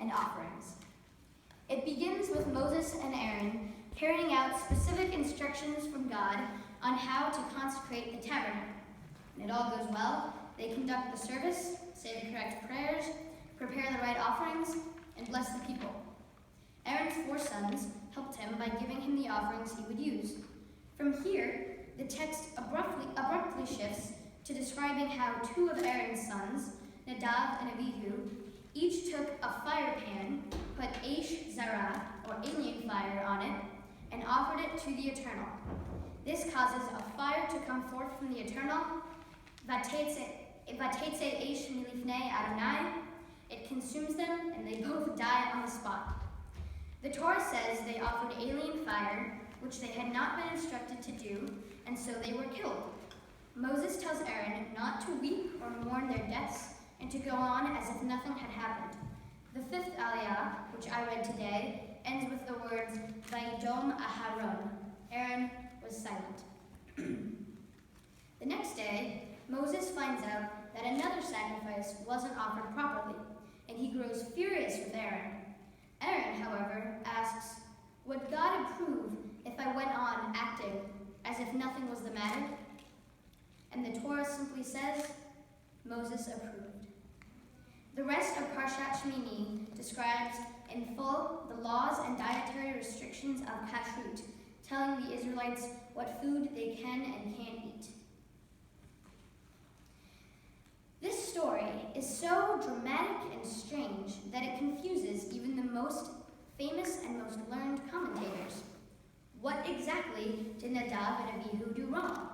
and offerings. It begins with Moses and Aaron carrying out specific instructions from God on how to consecrate the tabernacle. When it all goes well, they conduct the service, say the correct prayers, prepare the right offerings, and bless the people. Aaron's 4 sons helped him by giving him the offerings he would use. From here, the text abruptly shifts to describing how 2 of Aaron's sons, Nadab and Abihu, each took a fire pan, put zara, or alien fire, on it, and offered it to the Eternal. This causes a fire to come forth from the Eternal. It consumes them, and they both die on the spot. The Torah says they offered alien fire, which they had not been instructed to do, and so they were killed. Moses tells Aaron not to weep or mourn their deaths, and to go on as if nothing had happened. The 5th aliyah, which I read today, ends with the words, Vayidom Aharon. Aaron was silent. The next day, Moses finds out that another sacrifice wasn't offered properly, and he grows furious with Aaron. Aaron, however, asks, would God approve if I went on acting as if nothing was the matter? And the Torah simply says, Moses approved. The rest of Parshat Shemini describes in full the laws and dietary restrictions of kashrut, telling the Israelites what food they can and can't eat. This story is so dramatic and strange that it confuses even the most famous and most learned commentators. What exactly did Nadab and Abihu do wrong?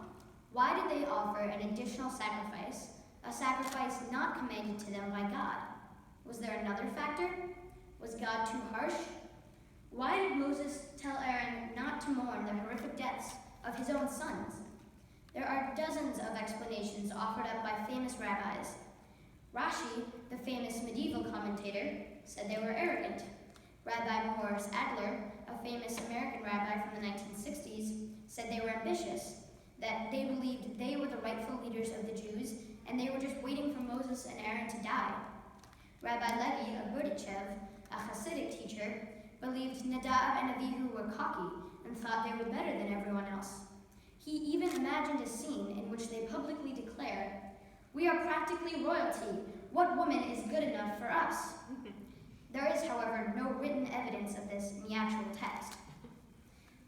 Why did they offer an additional sacrifice, a sacrifice not commanded to them by God? Was there another factor? Was God too harsh? Why did Moses tell Aaron not to mourn the horrific deaths of his own sons? There are dozens of explanations offered up by famous rabbis. Rashi, the famous medieval commentator, said they were arrogant. Rabbi Morris Adler, a famous American rabbi from the 1960s, said they were ambitious, that they believed they were the rightful leaders of the Jews, and they were just waiting for Moses and Aaron to die. Rabbi Levi of Berdichev, a Hasidic teacher, believed Nadab and Abihu were cocky and thought they were better than everyone else. He even imagined a scene in which they publicly declared, "We are practically royalty. What woman is good enough for us?" There is, however, no written evidence of this in the actual text.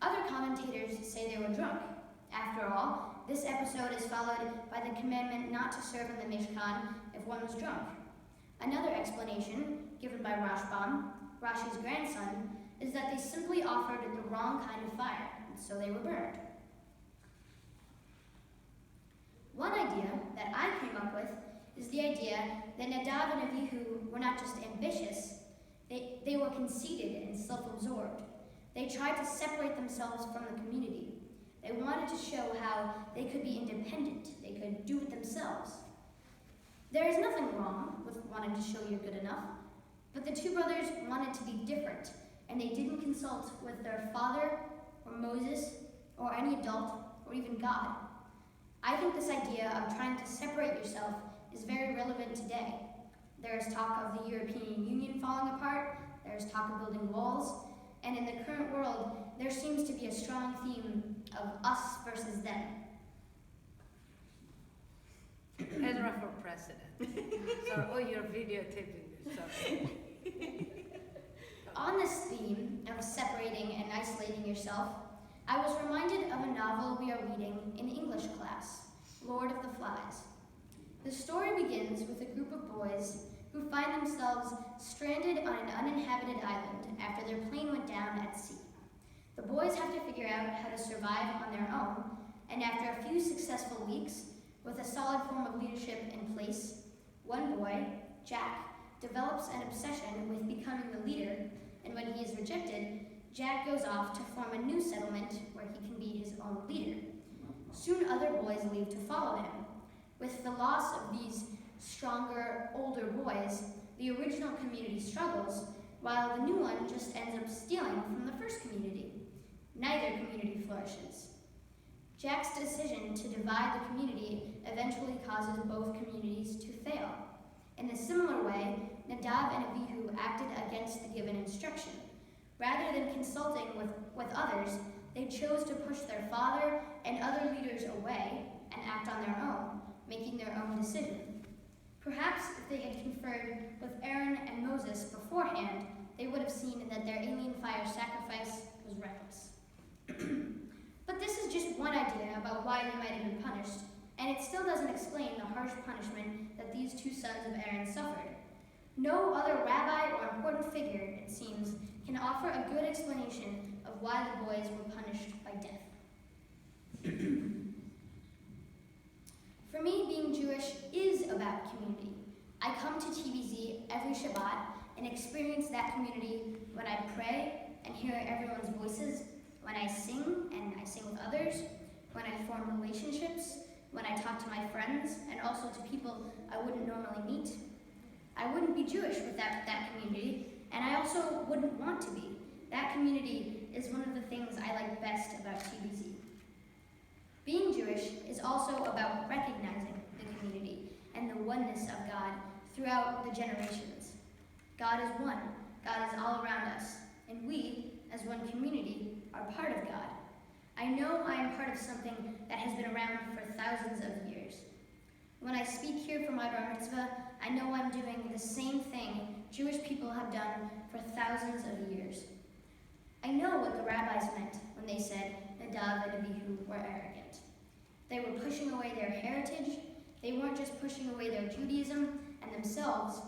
Other commentators say they were drunk. After all, this episode is followed by the commandment not to serve in the Mishkan if one was drunk. Another explanation, given by Rashbam, Rashi's grandson, is that they simply offered the wrong kind of fire, and so they were burned. One idea that I came up with is the idea that Nadab and Abihu were not just ambitious, they were conceited and self-absorbed. They tried to separate themselves from the community. They wanted to show how they could be independent, they could do it themselves. There is nothing wrong with wanting to show you're good enough, but the 2 brothers wanted to be different, and they didn't consult with their father, or Moses, or any adult, or even God. I think this idea of trying to separate yourself is very relevant today. There is talk of the European Union falling apart, there is talk of building walls, and in the current world, there seems to be a strong theme of us versus them. Ezra for president. So, oh, you're videotaping this, sorry. On this theme of separating and isolating yourself, I was reminded of a novel we are reading in English class, Lord of the Flies. The story begins with a group of boys who find themselves stranded on an uninhabited island after their plane went down at sea. The boys have to figure out how to survive on their own, and after a few successful weeks, with a solid form of leadership in place, one boy, Jack, develops an obsession with becoming the leader, and when he is rejected, Jack goes off to form a new settlement where he can be his own leader. Soon other boys leave to follow him. With the loss of these stronger, older boys, the original community struggles, while the new one just ends up stealing from the first community. Neither community flourishes. Jack's decision to divide the community eventually causes both communities to fail. In a similar way, Nadab and Abihu acted against the given instruction. Rather than consulting with others, they chose to push their father and other leaders away and act on their own, making their own decision. Perhaps if they had conferred with Aaron and Moses beforehand, they would have seen that their alien fire sacrifice was reckless. But this is just one idea about why they might have been punished, and it still doesn't explain the harsh punishment that these two sons of Aaron suffered. No other rabbi or important figure, it seems, can offer a good explanation of why the boys were punished by death. For me, being Jewish is about community. I come to TBZ every Shabbat and experience that community when I pray and hear everyone's voices, when I sing and I sing with others, when I form relationships, when I talk to my friends, and also to people I wouldn't normally meet. I wouldn't be Jewish without that community, and I also wouldn't want to be. That community is one of the things I like best about TBZ. Being Jewish is also about recognizing the community and the oneness of God throughout the generations. God is one. God is all around us, and we, as one community, are part of God. I know I am part of something that has been around for thousands of years. When I speak here for my bar mitzvah, I know I'm doing the same thing Jewish people have done for thousands of years. I know what the rabbis meant when they said Nadav and Abihu were arrogant. They were pushing away their heritage. They weren't just pushing away their Judaism and themselves.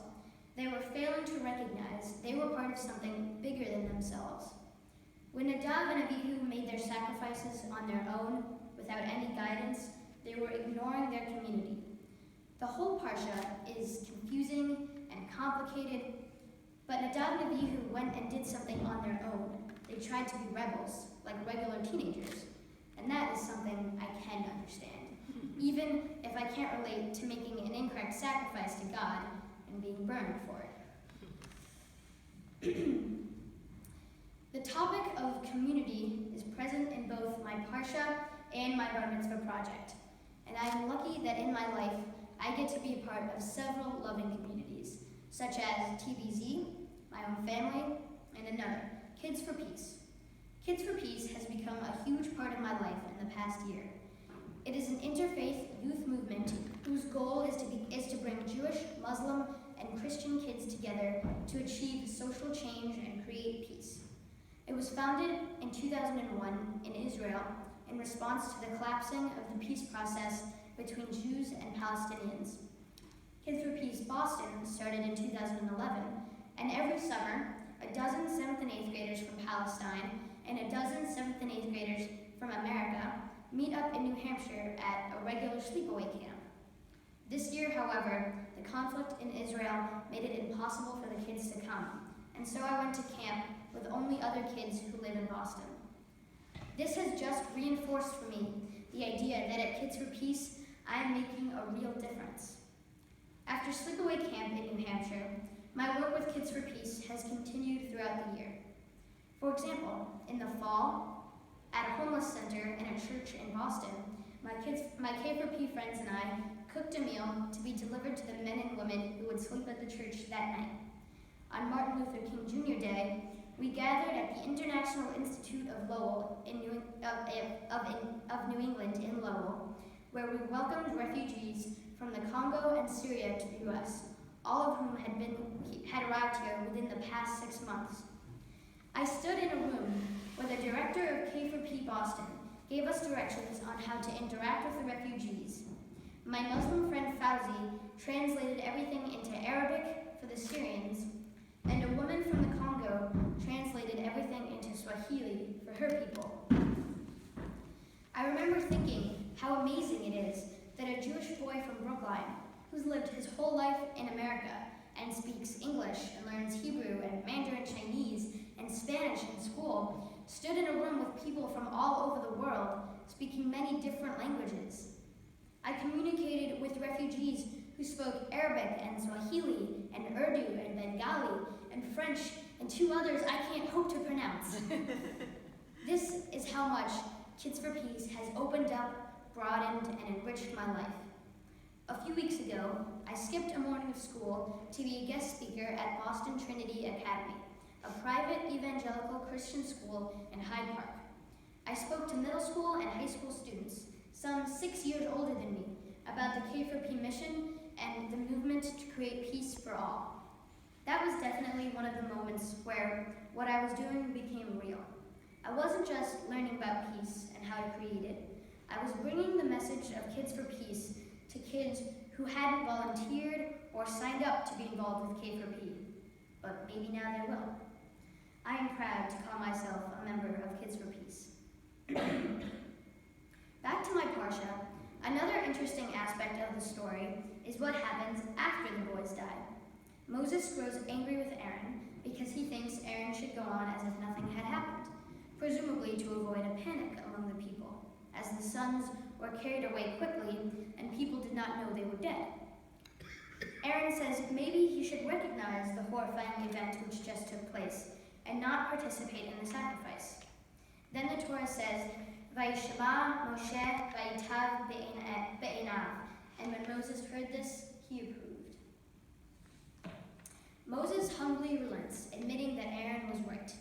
They were failing to recognize they were part of something bigger than themselves. When Nadav and Abihu made their sacrifices on their own, without any guidance, they were ignoring their community. The whole parsha is confusing and complicated, but Nadav and Abihu went and did something on their own. They tried to be rebels, like regular teenagers, and that is something I can understand, even if I can't relate to making an incorrect sacrifice to God and being burned for it. The topic of community is present in both my parsha and my bar mitzvah project, and I am lucky that in my life I get to be a part of several loving communities, such as TBZ, my own family, and another, Kids for Peace. Kids for Peace has become a huge part of my life in the past year. It is an interfaith youth movement whose goal is to bring Jewish, Muslim, and Christian kids together to achieve social change and create peace. It was founded in 2001 in Israel in response to the collapsing of the peace process between Jews and Palestinians. Kids for Peace Boston started in 2011, and every summer, a dozen 7th and 8th graders from Palestine and a dozen 7th and 8th graders from America meet up in New Hampshire at a regular sleepaway camp. This year, however, the conflict in Israel made it impossible for the kids to come, and so I went to camp with only other kids who live in Boston. This has just reinforced for me the idea that at Kids for Peace, I am making a real difference. After sleepaway camp in New Hampshire, my work with Kids for Peace has continued throughout the year. For example, in the fall, at a homeless center in a church in Boston, my K4P friends and I cooked a meal to be delivered to the men and women who would sleep at the church that night. On Martin Luther King Jr. Day, we gathered at the International Institute of Lowell of New England in Lowell, where we welcomed refugees from the Congo and Syria to the U.S., all of whom had arrived here within the past 6 months. I stood in a room where the director of K4P Boston gave us directions on how to interact with the refugees. My Muslim friend Fauzi translated everything into Arabic for the Syrians, and a woman from the Congo translated everything into Swahili for her people. I remember thinking how amazing it is that a Jewish boy from Brookline, who's lived his whole life in America and speaks English and learns Hebrew and Mandarin Chinese and Spanish in school, stood in a room with people from all over the world speaking many different languages. I communicated with refugees who spoke Arabic and Swahili and Urdu and Bengali and French and 2 others I can't hope to pronounce. This is how much Kids for Peace has opened up, broadened, and enriched my life. A few weeks ago, I skipped a morning of school to be a guest speaker at Boston Trinity Academy, a private evangelical Christian school in Hyde Park. I spoke to middle school and high school students, some 6 years older than me, about the K4P mission and the movement to create peace for all. That was definitely one of the moments where what I was doing became real. I wasn't just learning about peace and how to create it. I was bringing the message of Kids for Peace to kids who hadn't volunteered or signed up to be involved with K4P, but maybe now they will. I am proud to call myself a member of Kids for Peace. Back to my parsha, another interesting aspect of the story is what happens after the boys die. Moses grows angry with Aaron because he thinks Aaron should go on as if nothing had happened, presumably to avoid a panic among the people, as the sons were carried away quickly and people did not know they were dead. Aaron says maybe he should recognize the horrifying event which just took place and not participate in the sacrifice. Then the Torah says, Vayishma Moshe vayitav be'einav, and when Moses heard this, he approved. Moses humbly relents, admitting that Aaron was right.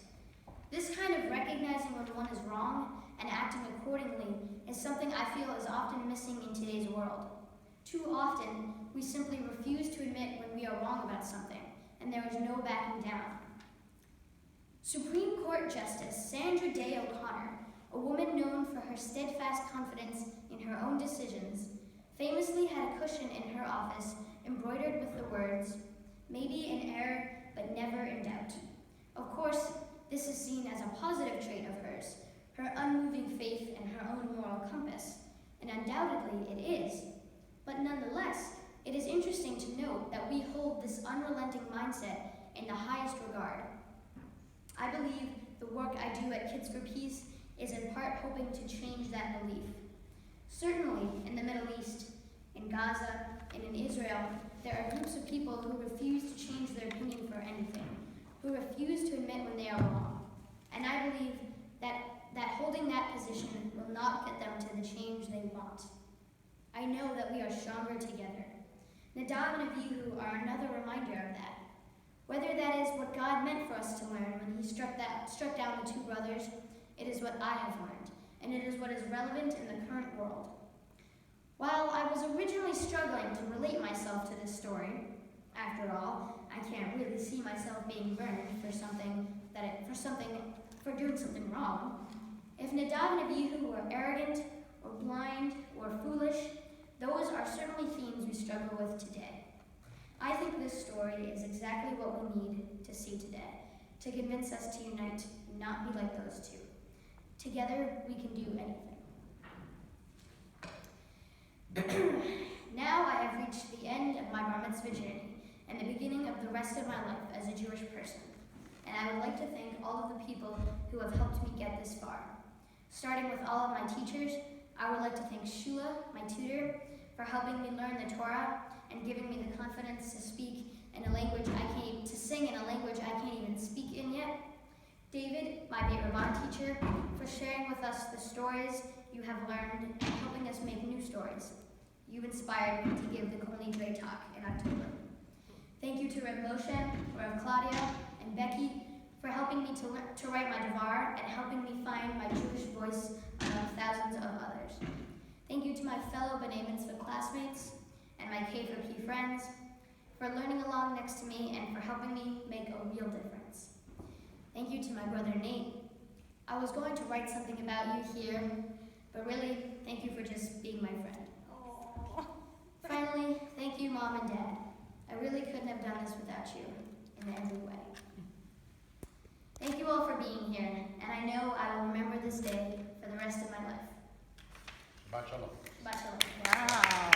This kind of recognizing when one is wrong and acting accordingly is something I feel is often missing in today's world. Too often, we simply refuse to admit when we are wrong about something, and there is no backing down. Supreme Court Justice Sandra Day O'Connor, a woman known for her steadfast confidence in her own decisions, famously had a cushion in her office embroidered with the words, "Maybe in error, but never in doubt." Of course, this is seen as a positive trait of hers, her unmoving faith in her own moral compass, and undoubtedly it is. But nonetheless, it is interesting to note that we hold this unrelenting mindset in the highest regard. I believe the work I do at Kids for Peace is in part hoping to change that belief. Certainly, in the Middle East, in Gaza, and in Israel, there are groups of people who refuse to change their opinion for anything, who refuse to admit when they are wrong. And I believe that holding that position will not get them to the change they want. I know that we are stronger together. Nadav and Abihu are another reminder of that. Whether that is what God meant for us to learn when he struck down the two brothers, it is what I have learned, and it is what is relevant in the current world. While I was originally struggling to relate myself to this story, after all, I can't really see myself being burned for doing something wrong. If Nadav and Abihu were arrogant, or blind, or foolish, those are certainly themes we struggle with today. I think this story is exactly what we need to see today, to convince us to unite and not be like those two. Together, we can do anything. Now I have reached the end of my bar mitzvah journey and the beginning of the rest of my life as a Jewish person. And I would like to thank all of the people who have helped me get this far. Starting with all of my teachers, I would like to thank Shula, my tutor, for helping me learn the Torah and giving me the confidence to sing in a language I can't even speak in yet. David, my Beit Rabban teacher, for sharing with us the stories you have learned and helping us make new stories. You inspired me to give the Kol Nidre talk in October. Thank you to Reb Moshe, Rev Claudia, and Becky for helping me to write my dvar and helping me find my Jewish voice among thousands of others. Thank you to my fellow B'nai Mitzvah classmates and my K4P friends for learning along next to me and for helping me make a real difference. Thank you to my brother Nate. I was going to write something about you here, but really, thank you for just being my friend. Aww. Finally, thank you, Mom and Dad. I really couldn't have done this without you in every way. Thank you all for being here, and I know I will remember this day for the rest of my life. Shabbat shalom. Shabbat shalom. Wow.